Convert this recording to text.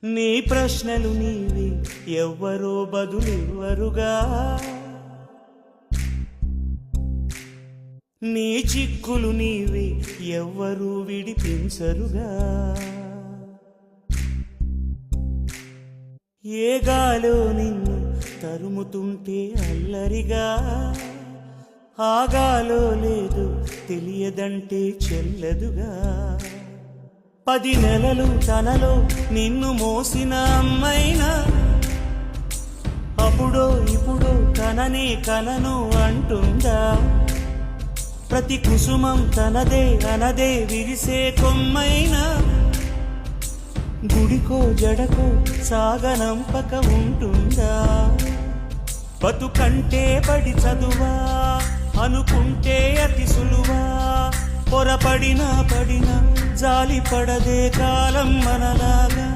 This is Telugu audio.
నీ ప్రశ్నలు నీవి ఎవ్వరో బదులివ్వరుగా, నీ చిక్కులు నీవి ఎవ్వరూ విడిపించరుగా. ఏ గాలో నిన్ను తరుముతుంటే అల్లరిగా, ఆగాలో లేదు తెలియదంటే చెల్లదుగా. 10 నెలలు తనలో నిన్ను మోసిన అమ్మైనా అప్పుడో ఇప్పుడో తననే కనను అంటుందా. ప్రతి కుసుమం తనదే అనదే విరిసే కొమ్మైనా గుడికో జడకో సాగనంపక ఉంటుందా. బతుకంటే పడి చదువా అనుకుంటే అతి సులువా, పొరపడినా పడినా జాలి పడదే కాలం మనలాగా.